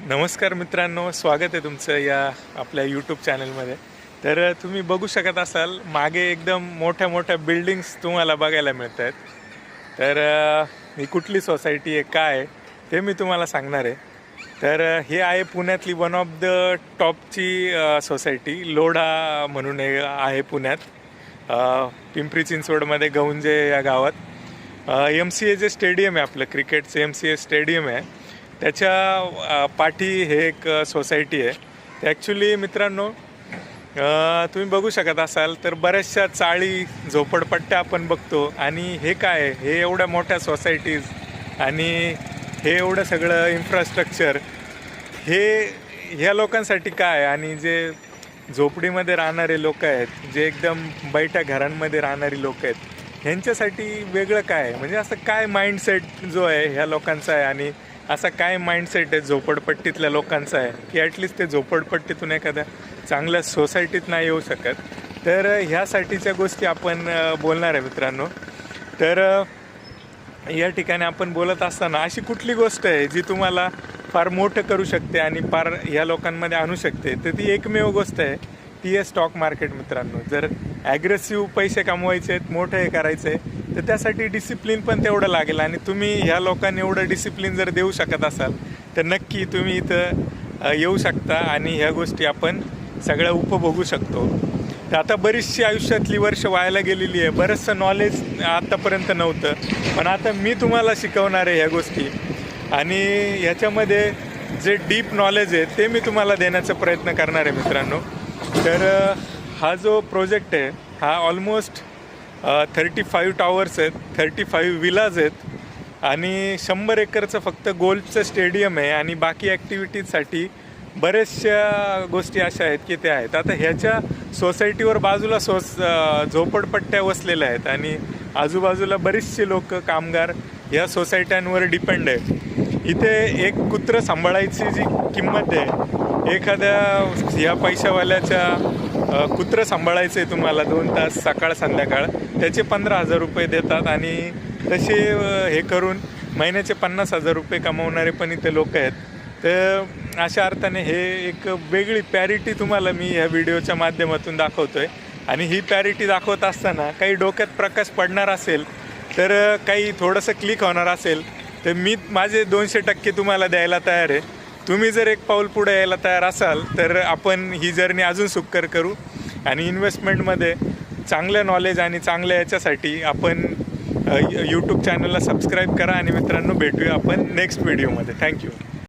नमस्कार मित्रांनो, स्वागत आहे तुमचं या आपल्या यूट्यूब चॅनलमध्ये. तर तुम्ही बघू शकत असाल मागे एकदम मोठ्या मोठ्या बिल्डिंग्स तुम्हाला बघायला मिळत आहेत. तर ही कुठली सोसायटी आहे, काय आहे ते मी तुम्हाला सांगणार आहे. तर हे आहे पुण्यातली वन ऑफ द टॉपची सोसायटी, लोढा म्हणून आहे पुण्यात, पिंपरी चिंचवडमध्ये गौंजे या गावात. MCA जे स्टेडियम आहे आपलं क्रिकेटचं, MCA स्टेडियम आहे, त्याच्या पाठी हे एक सोसायटी आहे. ते ॲक्च्युली मित्रांनो तुम्ही बघू शकत असाल तर बऱ्याचशा चाळी झोपडपट्ट्या आपण बघतो. आणि हे काय आहे, हे एवढ्या मोठ्या सोसायटीज आणि हे एवढं सगळं इन्फ्रास्ट्रक्चर हे ह्या लोकांसाठी काय आहे. आणि जे झोपडीमध्ये राहणारे लोक आहेत, जे एकदम बैठ्या घरांमध्ये राहणारी लोक आहेत, ह्यांच्यासाठी वेगळं काय आहे, म्हणजे असं काय माइंडसेट जो आहे ह्या लोकांचा आहे. आणि असा काय माइंडसेट आहे झोपडपट्टीतल्या लोकांचा आहे की ॲटलिस्ट ते झोपडपट्टीतून एखाद्या चांगल्या सोसायटीत नाही येऊ शकत. तर ह्यासाठीच्या गोष्टी आपण बोलणार आहे मित्रांनो. तर या ठिकाणी आपण बोलत असताना अशी कुठली गोष्ट आहे जी तुम्हाला फार मोठं करू शकते आणि फार ह्या लोकांमध्ये आणू शकते, तर ती एकमेव गोष्ट आहे, ती आहे स्टॉक मार्केट मित्रांनो. जर ॲग्रेसिव्ह पैसे कमवायचे आहेत, मोठं हे करायचं आहे, तर त्यासाठी डिसिप्लिन पण तेवढं लागेल. आणि तुम्ही ह्या लोकांनी एवढं डिसिप्लिन जर देऊ शकत असाल तर नक्की तुम्ही इथं येऊ शकता आणि ह्या गोष्टी आपण सगळ्या उपभोगू शकतो. तर आता बरीचशी आयुष्यातली वर्ष व्हायला गेलेली आहे, बरंचसं नॉलेज आत्तापर्यंत नव्हतं, पण आता मी तुम्हाला शिकवणार आहे ह्या गोष्टी. आणि ह्याच्यामध्ये जे डीप नॉलेज आहे ते मी तुम्हाला देण्याचा प्रयत्न करणार आहे मित्रांनो. तर हा जो प्रोजेक्ट आहे हा ऑलमोस्ट 35 टावर्स आहेत, 35 विलाज आहेत आणि 100 एकरचं फक्त गोल्फचं स्टेडियम आहे. आणि बाकी ॲक्टिव्हिटीजसाठी बऱ्याचशा गोष्टी अशा आहेत की त्या आहेत. आता ह्याच्या सोसायटीवर बाजूला झोपडपट्ट्या वसलेल्या आहेत आणि आजूबाजूला बरीचशी लोक, कामगार ह्या सोसायट्यांवर डिपेंड आहे. इथे एक कुत्रं सांभाळायची जी किंमत आहे, एखाद्या ह्या पैशावाल्याच्या कुत्रं सांभाळायचं आहे तुम्हाला 2 तास सकाळ संध्याकाळ, त्याचे 15,000 रुपये देतात. आणि तसे हे करून महिन्याचे 50,000 रुपये कमवणारे पण इथे लोक आहेत. तर अशा अर्थाने हे एक वेगळी पॅरिटी तुम्हाला मी ह्या व्हिडिओच्या माध्यमातून दाखवतो आहे. आणि ही पॅरिटी दाखवत असताना काही डोक्यात प्रकाश पडणार असेल, तर काही थोडंसं क्लिक होणार असेल, तर मी माझे 200% तुम्हाला द्यायला तयार आहे. तुम्ही जर एक पाऊल पुढे यायला तयार असाल तर आपण ही जर्नी अजून सुकर करू. आणि इन्व्हेस्टमेंटमध्ये चांगलं नॉलेज आणि चांगल्या याच्यासाठी आपण यूट्यूब चॅनलला सबस्क्राईब करा. आणि मित्रांनो, भेटूया आपण नेक्स्ट व्हिडिओमध्ये. थँक्यू.